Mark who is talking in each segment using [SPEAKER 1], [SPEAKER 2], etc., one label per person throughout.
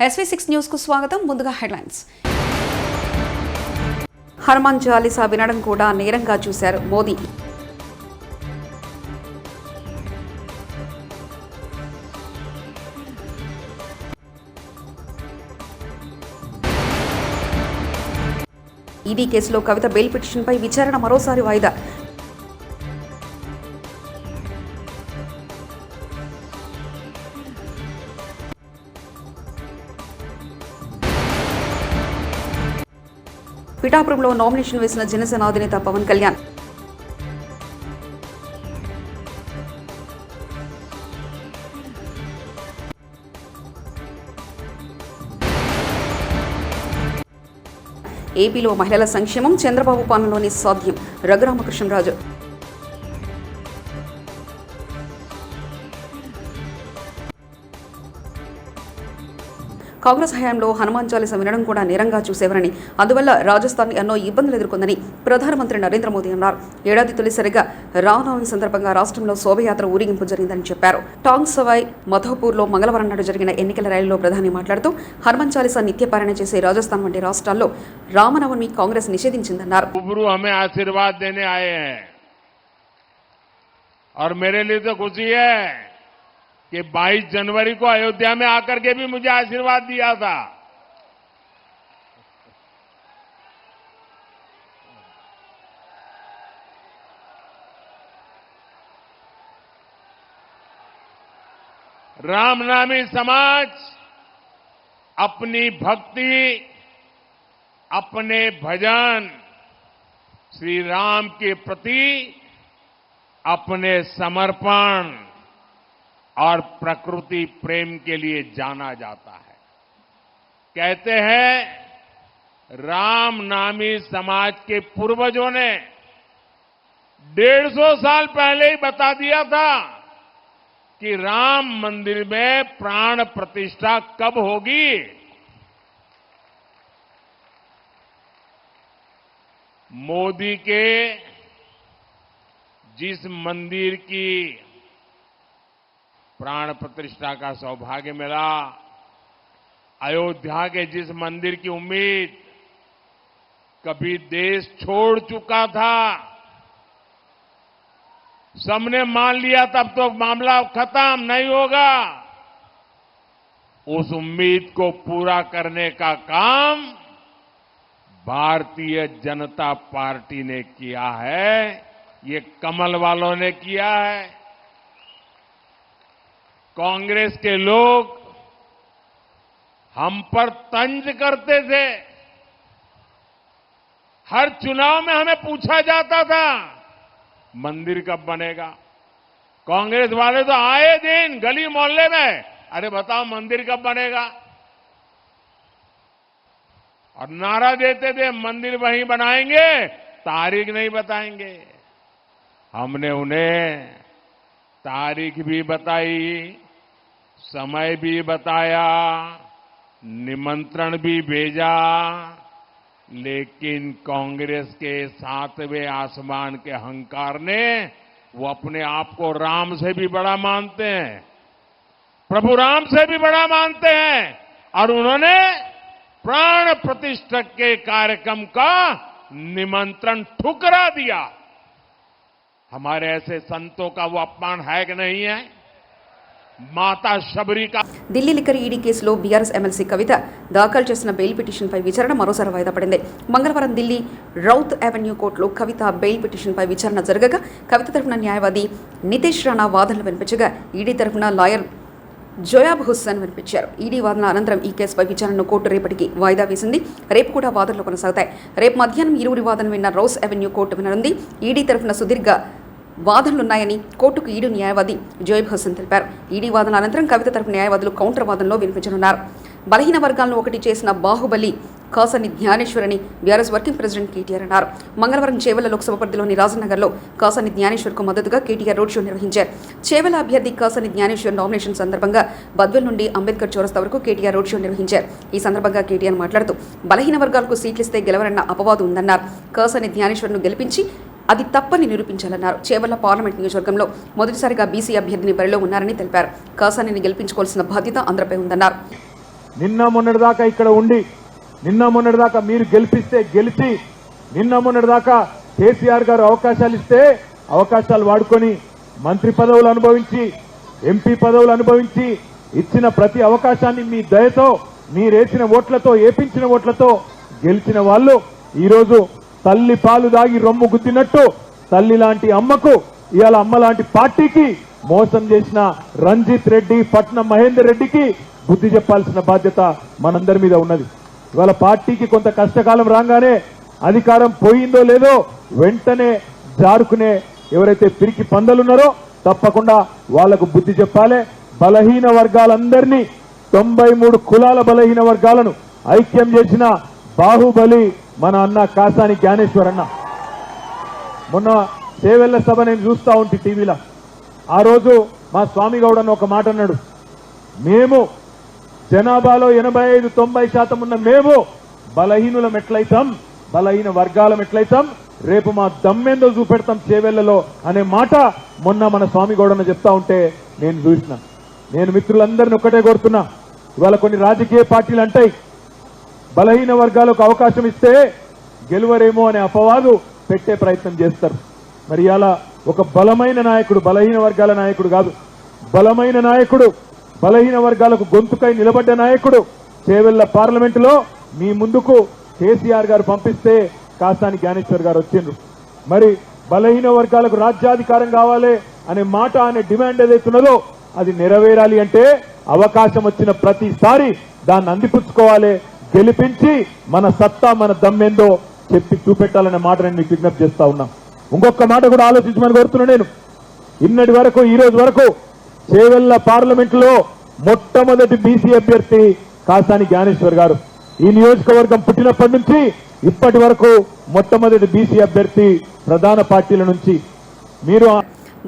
[SPEAKER 1] SV6 news కు స్వాగతం. ముందుగా హెడ్లైన్స్. హనుమాన్ చాలీసా వినడం కూడా నేరంగా చూశారు మోదీ. ఈడీ కేసులో కవిత బెయిల్ పిటిషన్పై విచారణ మరోసారి వాయిదా. పిఠాపురంలో నామినేషన్ వేసిన జనసేన అధినేత పవన్ కళ్యాణ్. ఏపీలో మహిళల సంక్షేమం చంద్రబాబు పాలనలోనే సాధ్యం. రఘురామకృష్ణరాజు. కాంగ్రెస్ హయాంలో హనుమాన్ చాలీసా వినడం కూడా నేరంగా చూసేవారని, అందువల్ల రాజస్థాన్ ఎన్నో ఇబ్బందులు ఎదుర్కొందని ప్రధానమంత్రి నరేంద్ర మోదీ అన్నారు. ఏడాది తొలిసారిగా రామనవమి సందర్భంగా రాష్ట్రంలో శోభయాత్ర ఊరేగింపు జరిగిందని చెప్పారు. టాంగ్ సవాయ్ మధోపూర్లో మంగళవారం నాడు జరిగిన ఎన్నికల ర్యాలీలో ప్రధాని మాట్లాడుతూ హనుమాన్ చాలీసా నిత్యపారాయణ చేసే రాజస్థాన్ వంటి రాష్ట్రాల్లో రామనవమి కాంగ్రెస్ నిషేధించిందన్నారు.
[SPEAKER 2] कि 22 जनवरी को अयोध्या में आकर के भी मुझे आशीर्वाद दिया था। रामनामी समाज अपनी भक्ति, अपने भजन, श्री राम के प्रति अपने समर्पण और प्रकृति प्रेम के लिए जाना जाता है। कहते हैं राम नामी समाज के पूर्वजों ने 150 साल पहले ही बता दिया था कि राम मंदिर में प्राण प्रतिष्ठा कब होगी। मोदी के जिस मंदिर की प्राण प्रतिष्ठा का सौभाग्य मिला, अयोध्या के जिस मंदिर की उम्मीद कभी देश छोड़ चुका था, सबने मान लिया तब तो मामला खत्म नहीं होगा, उस उम्मीद को पूरा करने का काम भारतीय जनता पार्टी ने किया है। ये कमल वालों ने किया है। कांग्रेस के लोग हम पर तंज करते थे। हर चुनाव में हमें पूछा जाता था मंदिर कब बनेगा। कांग्रेस वाले तो आए दिन गली मोहल्ले में, अरे बताओ मंदिर कब बनेगा, और नारा देते थे मंदिर वहीं बनाएंगे, तारीख नहीं बताएंगे। हमने उन्हें तारीख भी बताई, समय भी बताया, निमंत्रण भी भेजा, लेकिन कांग्रेस के 7वें आसमान के अहंकार ने वो अपने आप को राम से भी बड़ा मानते हैं, प्रभु राम से भी बड़ा मानते हैं, और उन्होंने प्राण प्रतिष्ठा के कार्यक्रम का निमंत्रण ठुकरा दिया। हमारे ऐसे संतों का वो अपमान है कि नहीं है? माता शबरी का
[SPEAKER 1] ఢిల్లీ లిక్కర్ ఈడీ కేసులో బీఆర్ఎస్ ఎమ్మెల్సీ కవిత దాఖలు చేసిన బెయిల్ పిటిషన్పై విచారణ మరోసారి వాయిదా పడింది. మంగళవారం ఢిల్లీ రౌత్ అవెన్యూ కోర్టులో కవిత బెయిల్ పిటిషన్పై విచారణ జరగగా కవిత తరఫున న్యాయవాది నితేష్ రాణా వాదనలు వినిపించగా ఈడీ తరఫున లాయర్ జోయాబ్ హుస్సేన్ వినిపించారు. ఈడీ వాదన అనంతరం ఈ కేసుపై విచారణను కోర్టు రేపటికి వాయిదా వేసింది. రేపు కూడా వాదనలు కొనసాగుతాయి. రేపు మధ్యాహ్నం ఇరువురి వాదన విన్న రౌస్ అవెన్యూ కోర్టు విననుంది. ఈడీ తరఫున సుదీర్ఘ వాదనలున్నాయని కోర్టుకు ఈడీ న్యాయవాది జోయబ్ హసన్ తెలిపారు. ఈడీ వాదన అనంతరం కవిత తరపు న్యాయవాదులు కౌంటర్ వాదనలో వినిపించనున్నారు. బలహీన వర్గాలను ఒకటి చేసిన బాహుబలి కాసాని జ్ఞానేశ్వరని బీఆర్ఎస్ వర్కింగ్ ప్రెసిడెంట్ కేటీఆర్ అన్నారు. మంగళవారం చేవెళ్ల లోక్సభ పరిధిలోని రాజనగర్లో కాసాని జ్ఞానేశ్వర్కు మద్దతుగా కేటీఆర్ రోడ్ షో నిర్వహించారు. చేవెళ్ల అభ్యర్థి కాసాని జ్ఞానేశ్వర్ నామినేషన్ సందర్భంగా బద్వేల్ నుండి అంబేద్కర్ చౌరస్తా వరకు కేటీఆర్ రోడ్ షో నిర్వహించారు. ఈ సందర్భంగా కేటీఆర్ మాట్లాడుతూ బలహీన వర్గాలకు సీట్లిస్తే గెలవరన్న అపవాదు ఉందన్నారు. కాసాని జ్ఞానేశ్వర్ను గెలిపించి అది తప్పని నిరూపించాలన్నారు. చేవెళ్ల పార్లమెంట్ నియోజకవర్గంలో మొదటిసారిగా బీసీ అభ్యర్థిని బరిలో ఉన్నారని తెలిపారు. కాసానిని గెలిపించుకోవాల్సిన బాధ్యత అందరిపై ఉందన్నారు.
[SPEAKER 3] నిన్న మొన్నటిదాకా ఇక్కడ ఉండి, నిన్న మొన్నటిదాకా మీరు గెలిపిస్తే గెలిచి, నిన్న మొన్నటిదాకా కేసీఆర్ గారు అవకాశాలు ఇస్తే అవకాశాలు వాడుకొని మంత్రి పదవులు అనుభవించి, ఎంపీ పదవులు అనుభవించి, ఇచ్చిన ప్రతి అవకాశాన్ని మీ దయతో, మీరేసిన ఓట్లతో, ఏపించిన ఓట్లతో గెలిచిన వాళ్ళు ఈరోజు తల్లి పాలు దాగి రొమ్ము గుద్దినట్టు తల్లి లాంటి అమ్మకు, ఇవాళ అమ్మ లాంటి పార్టీకి మోసం చేసిన రంజిత్ రెడ్డి, పట్నం మహేందర్ రెడ్డికి బుద్ధి చెప్పాల్సిన బాధ్యత మనందరి మీద ఉన్నది. ఇవాళ పార్టీకి కొంత కష్టకాలం రాగానే అధికారం పోయిందో లేదో వెంటనే జారుకునే ఎవరైతే పిరికి పందలున్నారో తప్పకుండా వాళ్లకు బుద్ధి చెప్పాలి. బలహీన వర్గాలందరినీ 93 కులాల బలహీన వర్గాలను ఐక్యం చేసిన బాహుబలి మన అన్న కాసాని జ్ఞానేశ్వర్ అన్న. మొన్న చేవెళ్ల సభ నేను చూస్తా ఉంటే టీవీలో, ఆ రోజు మా స్వామి గౌడ్ అన్న ఒక మాట అన్నాడు, మేము జనాభాలో 85-90% ఉన్న మేము బలహీనులం ఎట్లయితాం, బలహీన వర్గాలం ఎట్లయితాం, రేపు మా దమ్మెందో చూపెడతాం చేవెళ్లలో అనే మాట మొన్న మన స్వామి గౌడ్ అన్న చెప్తా ఉంటే నేను చూసిన. నేను మిత్రులందరినీ ఒక్కటే కోరుతున్నా, ఇవాళ కొన్ని రాజకీయ పార్టీలు అంటాయి బలహీన వర్గాలకు అవకాశం ఇస్తే గెలువరేమో అనే అపవాదు పెట్టే ప్రయత్నం చేస్తారు. మరి ఇలా ఒక బలమైన నాయకుడు, బలహీన వర్గాల నాయకుడు కాదు, బలమైన నాయకుడు, బలహీన వర్గాలకు గొంతుకై నిలబడ్డ నాయకుడు చేవెళ్ల పార్లమెంటులో మీ ముందుకు కేసీఆర్ గారు పంపిస్తే కాసాని జ్ఞానేశ్వర్ గారు వచ్చిండ్రు. మరి బలహీన వర్గాలకు రాజ్యాధికారం కావాలి అనే మాట, అనే డిమాండ్ ఏదైతున్నదో అది నెరవేరాలి అంటే అవకాశం వచ్చిన ప్రతిసారి దాన్ని అందిపుచ్చుకోవాలి, గెలిపించి మన సత్తా, మన దమ్మేందో చెప్పి చూపెట్టాలనే మాట నేను మీకు విజ్ఞప్తి చేస్తా ఉన్నా. ఇంకొక మాట కూడా ఆలోచించమని కోరుతున్నా. నేను ఇన్నటి వరకు, ఈ రోజు వరకు చేవెళ్ల పార్లమెంటులో మొట్టమొదటి బీసీ అభ్యర్థి కాసాని జ్ఞానేశ్వర్ గారు. ఈ నియోజకవర్గం పుట్టినప్పటి నుంచి ఇప్పటి వరకు మొట్టమొదటి బీసీ అభ్యర్థి ప్రధాన పార్టీల నుంచి. మీరు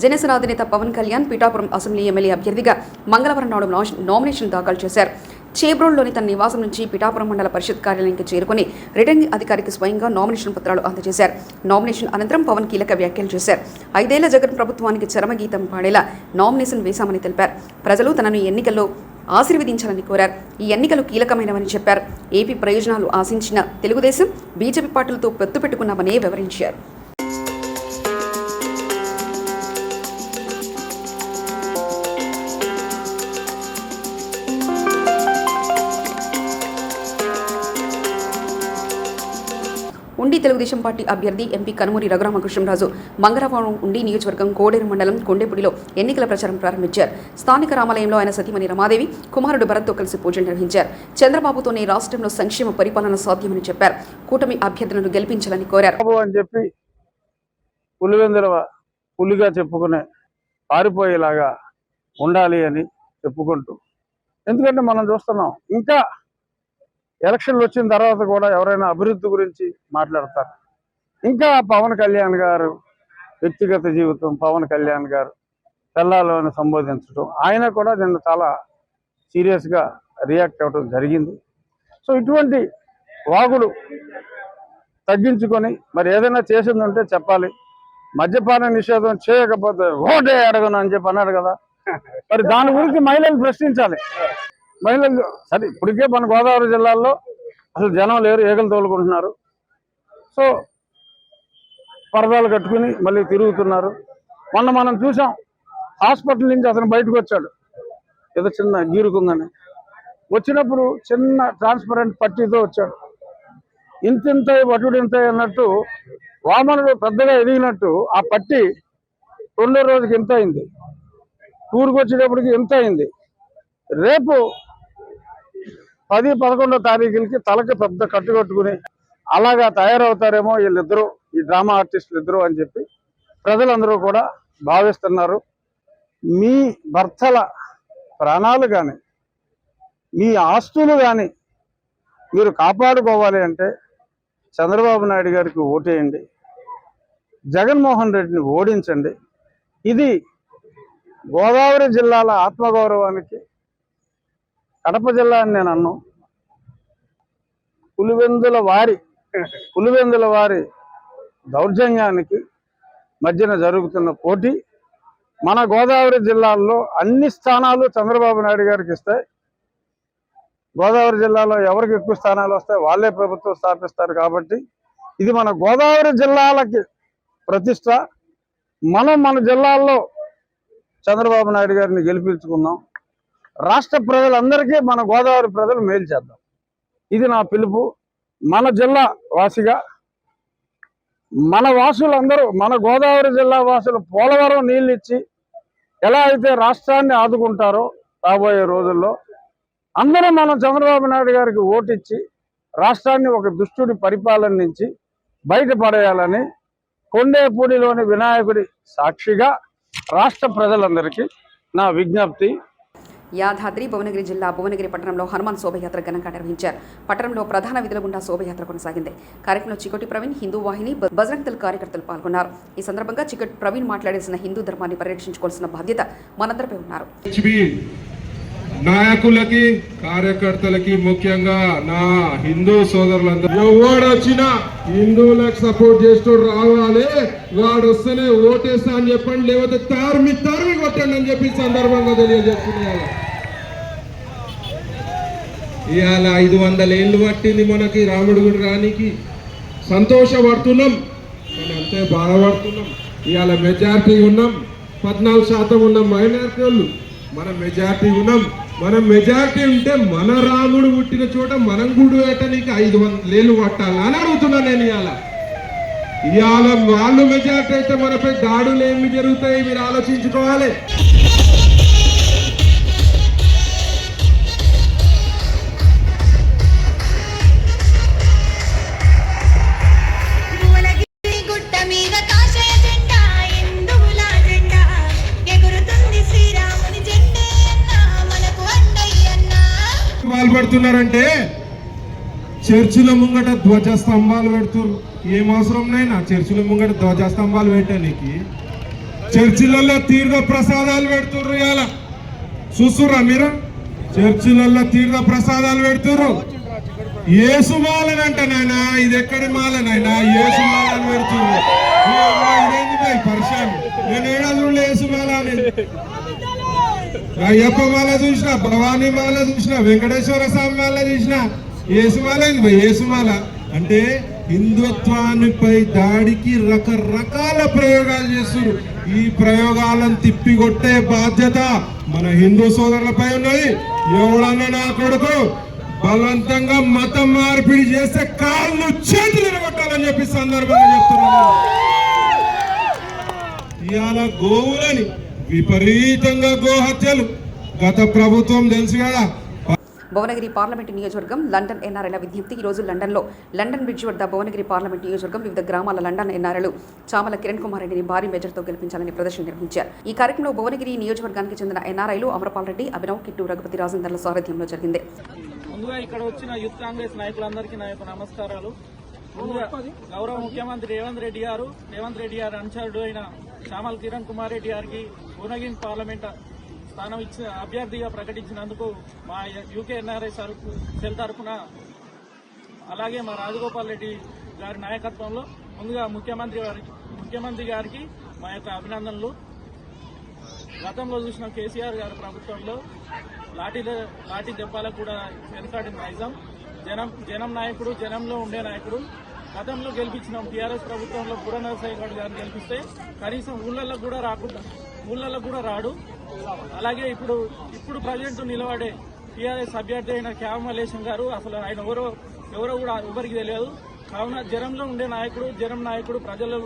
[SPEAKER 1] జనసేన అధినేత పవన్ కళ్యాణ్ పిఠాపురం అసెంబ్లీ ఎమ్మెల్యే అభ్యర్థిగా మంగళవారం నాడు నామినేషన్ దాఖలు చేశారు. చేబ్రోల్లోని తన నివాసం నుంచి పిఠాపురం మండల పరిషత్ కార్యాలయానికి చేరుకుని రిటర్నింగ్ అధికారికి స్వయంగా నామినేషన్ పత్రాలు అందజేశారు. నామినేషన్ అనంతరం పవన్ కీలక వ్యాఖ్యలు చేశారు. 5 ఏళ్ల జగన్ ప్రభుత్వానికి చరమగీతం పాడేలా నామినేషన్ వేశామని తెలిపారు. ప్రజలు తనను ఎన్నికల్లో ఆశీర్వదించాలని కోరారు. ఈ ఎన్నికలు కీలకమైనవని చెప్పారు. ఏపీ ప్రయోజనాలు ఆశించిన తెలుగుదేశం, బీజేపీ పార్టీలతో పొత్తు పెట్టుకున్నామని వివరించారు. ఉండి తెలుగుదేశం పార్టీ అభ్యర్థి ఎంపీ కనుమూరి రఘురామకృష్ణరాజు మంగళవారం ఉండి నియోజకవర్గం కోడేరు మండలం కొండేపుడిలో ఎన్నికల ప్రచారం ప్రారంభించారు. స్థానిక రామాలయంలో ఆయన సతీమణి రమాదేవి, కుమారుడు భరత్తో కలిసి పూజలు నిర్వహించారు. చంద్రబాబుతోనే రాష్ట్రంలో సంక్షేమ పరిపాలన సాధ్యమని చెప్పారు. కూటమి అభ్యర్థులను గెలిపించాలని కోరారు.
[SPEAKER 4] అని చెప్పి పులిగా చెప్పుకునే పారిపోయేలాగా ఉండాలి అని చెప్పుకుంటూ, ఎందుకంటే మనం చూస్తున్నాం ఇంకా ఎలక్షన్లు వచ్చిన తర్వాత కూడా ఎవరైనా అభివృద్ధి గురించి మాట్లాడతారు. ఇంకా పవన్ కళ్యాణ్ గారు వ్యక్తిగత జీవితం, పవన్ కళ్యాణ్ గారు తెల్లాలని సంబోధించడం, ఆయన కూడా నిన్న చాలా సీరియస్గా రియాక్ట్ అవ్వడం జరిగింది. సో ఇటువంటి వాగుడు తగ్గించుకొని మరి ఏదైనా చేసిందంటే చెప్పాలి. మద్యపాన నిషేధం చేయకపోతే ఓటే అడగను అని చెప్పి అన్నాడు కదా, మరి దాని గురించి మహిళలు ప్రశ్నించాలి. మహిళలు సరే, ఇప్పటికే మన గోదావరి జిల్లాలో అసలు జనం లేరు, ఏగలు తోలుకుంటున్నారు. సో పరదాలు కట్టుకుని మళ్ళీ తిరుగుతున్నారు. మొన్న మనం చూసాం, హాస్పిటల్ నుంచి అతను బయటకు వచ్చాడు, ఏదో చిన్న గీరుకుందని. వచ్చినప్పుడు చిన్న ట్రాన్స్పరెంట్ పట్టీతో వచ్చాడు. ఇంతింత వటుడింత అన్నట్టు, వామనుడు పెద్దగా ఎదిగినట్టు ఆ పట్టి 2వ రోజుకి ఎంత అయింది, టూర్కి వచ్చేటప్పటికి ఎంత అయింది. రేపు 10-11వ తారీఖులకి తలకి పెద్ద కట్టుకట్టుకుని అలాగా తయారవుతారేమో వీళ్ళిద్దరూ, ఈ డ్రామా ఆర్టిస్టులు ఇద్దరు అని చెప్పి ప్రజలందరూ కూడా భావిస్తున్నారు. మీ భర్తల ప్రాణాలు కానీ, మీ ఆస్తులు కానీ మీరు కాపాడుకోవాలి అంటే చంద్రబాబు నాయుడు గారికి ఓటేయండి, జగన్మోహన్ రెడ్డిని ఓడించండి. ఇది గోదావరి జిల్లాల ఆత్మగౌరవానికి, కడప జిల్లా అని నేను అన్నాను, పులివెందుల వారి దౌర్జన్యానికి మధ్యన జరుగుతున్న పోటీ. మన గోదావరి జిల్లాల్లో అన్ని స్థానాలు చంద్రబాబు నాయుడు గారికి ఇస్తే గోదావరి జిల్లాలో ఎవరికి ఎక్కువ స్థానాలు వస్తాయి వాళ్ళే ప్రభుత్వం స్థాపిస్తారు. కాబట్టి ఇది మన గోదావరి జిల్లాలకి ప్రతిష్ట. మన జిల్లాల్లో చంద్రబాబు నాయుడు గారిని గెలిపించుకుందాం. రాష్ట్ర ప్రజలందరికీ మన గోదావరి ప్రజలు మేలు చేద్దాం. ఇది నా పిలుపు. మన జిల్లా వాసిగా మన వాసులందరూ, మన గోదావరి జిల్లా వాసులు పోలవరం నీళ్ళు ఇచ్చి ఎలా అయితే రాష్ట్రాన్ని ఆదుకుంటారో రాబోయే రోజుల్లో అందరూ మనం చంద్రబాబు నాయుడు గారికి ఓటిచ్చి రాష్ట్రాన్ని ఒక దుష్టుడి పరిపాలన నుంచి బయటపడేయాలని కొండేపూడిలోని వినాయకుడి సాక్షిగా రాష్ట్ర ప్రజలందరికీ నా విజ్ఞప్తి.
[SPEAKER 1] యాదాద్రి భువనగిరి జిల్లా భువనగిరి పట్టణంలో హనుమాన్ శోభయాత్ర ఘనంగా నిర్వహించారు. పట్టణంలో ప్రధాన వీధుల గుండా శోభయాత్ర కొనసాగింది. కార్యక్రమంలో చికోటి ప్రవీణ్, హిందూ వాహిని, బజరంగ్ దళ్ కార్యకర్తలు పాల్గొన్నారు. ఈ సందర్భంగా చికోటి ప్రవీణ్ మాట్లాడేసిన హిందూ ధర్మాన్ని పరిరక్షించుకోవాల్సిన బాధ్యత మనందరిపై ఉన్నారు.
[SPEAKER 5] నాయకులకి, కార్యకర్తలకి, ముఖ్యంగా నా హిందూ సోదరులందరూ ఎవడు వచ్చినా హిందువులకు సపోర్ట్ చేస్తూ రావాలి. వాడు వస్తేనే ఓటేస్తా అని చెప్పండి, లేకపోతే తార్మి కొట్టండి అని చెప్పి సందర్భంగా తెలియజేస్తున్నారు. ఇవాళ 500 ఏళ్ళు పట్టింది మనకి రాముడి గుడి రానికి. సంతోషపడుతున్నాం, కానీ అంతే బాధపడుతున్నాం. ఇవాళ మెజారిటీ ఉన్నాం, 14% ఉన్నాం మైనారిటీ వాళ్ళు. మనం మెజారిటీ ఉన్నాం. మనం మెజారిటీ ఉంటే మన రాముడు పుట్టిన చోట మనం గుడి పెట్టడానికి 500 ఏళ్ళు పట్టాలి అని అడుగుతున్నా నేను. ఇవాళ వాళ్ళు మెజారిటీ అయితే మనపై దాడులు ఏమి జరుగుతాయి మీరు ఆలోచించుకోవాలి. పాల్పడుతున్నారంటే చర్చిల ముంగట ధ్వజ స్తంభాలు పెడుతున్నారు. ఏం అవసరం నైనా చర్చిల ముంగట ధ్వజ స్తంభాలు పెట్టడానికి? చర్చిలలో తీర్థ ప్రసాదాలు పెడుతుర్రు. ఇలా చూస్తుర్రా మీరు? చర్చిలలో తీర్థ ప్రసాదాలు పెడుతుర్రు. ఏసుమాలనంట నాయనా, ఇది ఎక్కడి మాలనైనా ఏసుమాలని పెడుతుర్రు. ఇదేంటి భయ్ పరిశాన్? నేను ఏడాది ఏసుమాల అని అయ్యప్ప మాల చూసిన, భవానీ మాల చూసిన, వెంకటేశ్వర స్వామి మాల చూసిన, ఏసుమాల ఏసుమాల అంటే హిందుత్వానిపై దాడికి రకరకాల ప్రయోగాలు చేస్తున్నారు. ఈ ప్రయోగాలను తిప్పికొట్టే బాధ్యత మన హిందూ సోదరులపై ఉన్నది. ఎవడన్నా నా కొడుకు బలవంతంగా మతం మార్పిడి చేస్తే కాళ్ళు చేతులు నిలబట్టాలని చెప్పి సందర్భంగా చెప్తున్నాను. ఇవాళ గోవులని విపరీతంగా గోహత్యలు గత ప్రభుత్వం తెలుసు కదా.
[SPEAKER 1] భువనగిరి పార్లమెంటు నియోజకవర్గం లండన్ ఎన్ఆర్ఐల విజ్ఞప్తి. ఈరోజు లండన్లో లండన్ బ్రిడ్జ్ వద్ద భువనగిరి పార్లమెంటు నియోజకవర్గం వివిధ గ్రామాల లండన్ ఎన్ఆర్ఐలు చామల కిరణ్ కుమార్ రెడ్డిని భారీ మెజార్టీతో గెలిపించాలని ప్రదర్శన నిర్వహించారు. ఈ కార్యక్రమంలో భువనగిరి నియోజకవర్గానికి చెందిన ఎన్ఆర్ఐలు అమరపాల్ రెడ్డి, అభినవ్, కిట్టు, రఘుపతి, రాజేందర్ల సారథ్యంలో జరిగింది.
[SPEAKER 6] ముందుగా ఇక్కడ వచ్చిన యూత్ కాంగ్రెస్ నాయకులందరికీ నా యొక్క నమస్కారాలు. ముందుగా గౌరవ ముఖ్యమంత్రి రేవంత్ రెడ్డి గారు అనుచరుడు అయిన చామల కిరణ్ కుమార్ రెడ్డి గారికి భువనగిరి పార్లమెంట్ స్థానం ఇచ్చిన అభ్యర్థిగా ప్రకటించినందుకు మా యూకే ఎన్ఆర్ఐ సెల్ తరఫున, అలాగే మా రాజగోపాల్ రెడ్డి గారి నాయకత్వంలో ముందుగా ముఖ్యమంత్రి గారికి మా యొక్క అభినందనలు. గతంలో చూసిన కేసీఆర్ గారి ప్రభుత్వంలో లాఠీ దెబ్బలకు కూడా వెనుకాడిన నైజం. జనం నాయకుడు, జనంలో ఉండే నాయకుడు. గతంలో గెలిపించినాం టీఆర్ఎస్ ప్రభుత్వంలో బుర్రనరసయ్య గౌడ్ గారిని గెలిపిస్తే కనీసం ఊళ్ళల్లో కూడా రాడు. అలాగే ఇప్పుడు ప్రజెంట్ నిలబడే టీఆర్ఎస్ అభ్యర్థి అయిన క్యావ మల్లేశం గారు అసలు ఆయన ఎవరో కూడా ఎవరికి తెలియదు. కావున జనంలో ఉండే నాయకుడు, జనం నాయకుడు, ప్రజల్లో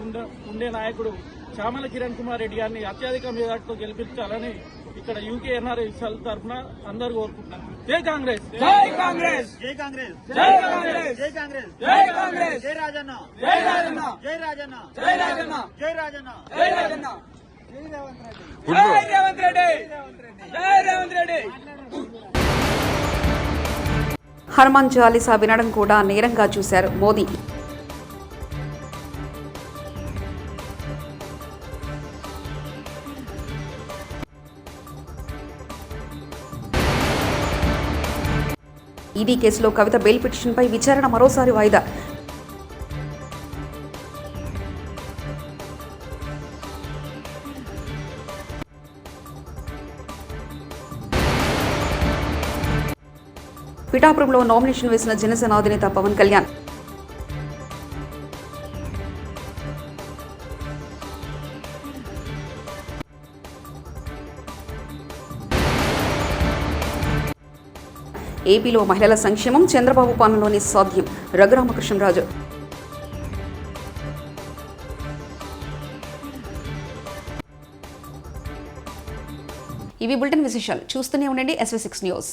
[SPEAKER 6] ఉండే నాయకుడు చామల కిరణ్ కుమార్ రెడ్డి గారిని అత్యధిక మెజార్టీతో గెలిపించాలని ఇక్కడ యూకే ఎన్ఆర్ఐ తరఫున అందరూ కోరుకుంటున్నాను. జై కాంగ్రెస్, జై కాంగ్రెస్, జై కాంగ్రెస్, జై కాంగ్రెస్, జై కాంగ్రెస్, జై కాంగ్రెస్, జై రాజన్న, జై రాజన్న, జై రాజన్న, జై రాజన్న, జై రాజన్న, జై రాజన్న, జై రేవంత్ రెడ్డి, జై రేవంత్ రెడ్డి.
[SPEAKER 1] హనుమాన్ చాలీసా వినడం కూడా నేరంగా చూశారు మోదీ. ఈడీ కేసులో కవిత బెయిల్ పిటిషన్పై విచారణ మరోసారి వాయిదా. పిఠాపురంలో నామినేషన్ వేసిన జనసేన అధినేత పవన్ కళ్యాణ్. ఏపీలో మహిళల సంక్షేమం చంద్రబాబు పాలనలోనే సాధ్యం. రఘురామకృష్ణరాజు. ఇవి బులెటిన్ విశేషాలు. చూస్తూనే ఉండండి SV6 న్యూస్.